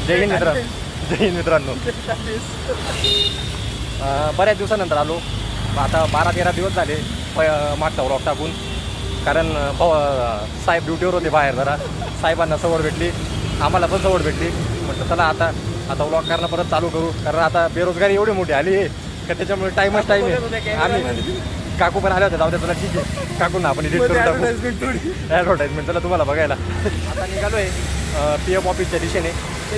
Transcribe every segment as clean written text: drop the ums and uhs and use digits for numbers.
जय हिंद मित्र, जय हिंद मित्रांनो. बऱ्याच दिवसानंतर आलो. आता 12-13 दिवस झाले मागचा व्लॉग टाकून. कारण साहेब ड्युटीवर होते बाहेर. जरा साहेबांना सवड भेटली, आम्हाला पण सवड भेटली. म्हटलं चला आता व्लॉग करणं परत चालू करू. कारण आता बेरोजगारी एवढी मोठी आली आहे का त्याच्यामुळे टाईमच टाईम आहे. आम्ही काकू पण आले होते, जाऊ द्या तुला ठीक आहे. काकूंना आपण एडिट करून टाकू ॲडव्हर्टाईजमेंट. चला तुम्हाला बघायला आता निघालो आहे PF ऑफिसच्या दिशेने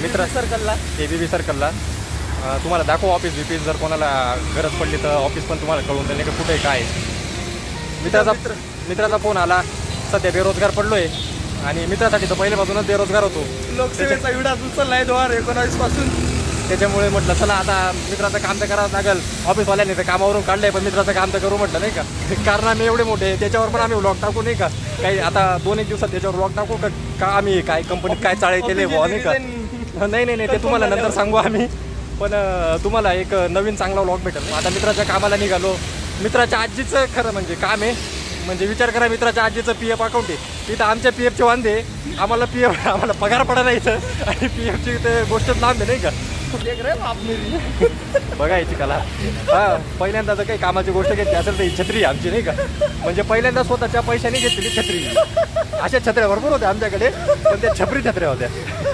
मित्र सर्कलला, ABB सर्कलला. तुम्हाला दाखवू ऑफिस बिफिस. जर कोणाला गरज पडली तर ऑफिस पण तुम्हाला कळून देणे का कुठे काय. मित्राचा फोन आला. सध्या बेरोजगार पडलो आहे आणि मित्रासाठी तर पहिल्यापासूनच बेरोजगार होतो. लोकसेवेचा विडा उचलला आहे 2019 पासून. त्याच्यामुळे म्हटलं चला आता मित्राचं काम तर करावं लागेल. ऑफिसवाल्याने तर कामावरून काढलंय पण मित्राचं काम तर करू म्हटलं नाही का. कारण आम्ही एवढे मोठे त्याच्यावर पण आम्ही व्लॉग टाकू नाही का. काही आता 2-1 दिवसात त्याच्यावर व्लॉग टाकू का आम्ही काय कंपनीत काय चाळे केले बुवा नाही का. नाही ते तुम्हाला नंतर सांगू आम्ही. पण तुम्हाला एक नवीन चांगला व्लॉग भेटेल. आता मित्राच्या कामाला निघालो. मित्राच्या आजीचं खरं म्हणजे काम आहे. म्हणजे विचार करा, मित्राच्या आजीचं PF अकाउंट आहे. तिथं आमच्या PFचे वांदे. आम्हाला पगार पडा नाही इथं आणि PFची ते गोष्टच लांब आहे नाही का. बघायची कला. पहिल्यांदा जर काही कामाची गोष्ट घेतली असेल तर ही छत्री आमची नाही का. म्हणजे पहिल्यांदा स्वतःच्या पैशाने घेतलेली छत्री. अशा छत्र्या भरपूर होत्या आमच्याकडे पण त्या छपरी छत्र्या होत्या.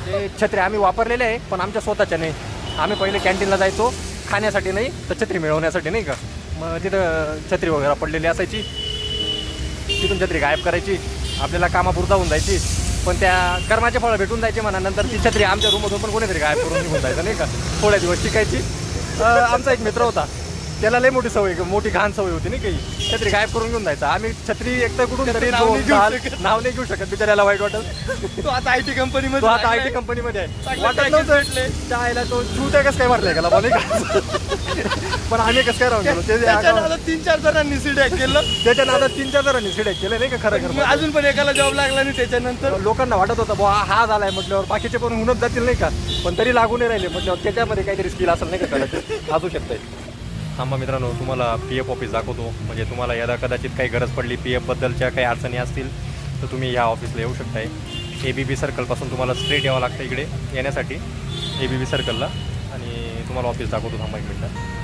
ते छत्र्या आम्ही वापरलेल्या आहे पण आमच्या स्वतःच्या नाही. आम्ही पहिले कॅन्टीनला जायचो खाण्यासाठी नाही तर छत्री मिळवण्यासाठी नाही का. मग तिथं छत्री वगैरे पडलेली असायची. तिथून छत्री गायब करायची, आपल्याला कामापुरता होऊन जायची. पण त्या कर्माचे फळं भेटून जायचे म्हणा. नंतर ती छत्री आमच्या रूममधून पण कोणीतरी गायब करून निघून जायचं नाही का. थोड्या दिवस शिकायची. आमचा एक मित्र होता, त्याला लय मोठी सवय, मोठी घाण सवय होती नाही काही. छत्री गायब करून घेऊन जायचा. आम्ही छत्री एकतर कुठून तरी नाव नाही घेऊ शकत, बिचाऱ्याला वाईट वाटल. तो आता IT कंपनीमध्ये आहे. वाटत नव्हतं त्याला तो छूट्या कसं काय मारलाय का नाही का. पण आम्ही कसं काय राहून गेलो. 3-4 जणांनी सिडॅक केलं. त्याच्या नादात 3-4 जणांनी सिडॅक केलं नाही का. खरं अजून पण एकाला जॉब लागला नाही. त्याच्यानंतर लोकांना वाटत होतं बुवा हा झालाय म्हटल्यावर बाकीचे पण होऊनच जातील नाही का. पण तरी लागू नाही राहिले म्हटल्यावर त्याच्यामध्ये काहीतरी स्किल असेल नाही का. कदाचित असू शकतंय. थांबा मित्रांनो, तुम्हाला PF ऑफिस दाखवतो. म्हणजे तुम्हाला यदा कदाचित काही गरज पडली, PF बद्दलच्या काही अडचणी असतील तर तुम्ही ह्या ऑफिसला येऊ शकताय. ABB सर्कलपासून तुम्हाला स्ट्रेट यावं लागतं इकडे येण्यासाठी ABB सर्कलला. आणि तुम्हाला ऑफिस दाखवतो. थांबा 1 मिनिट.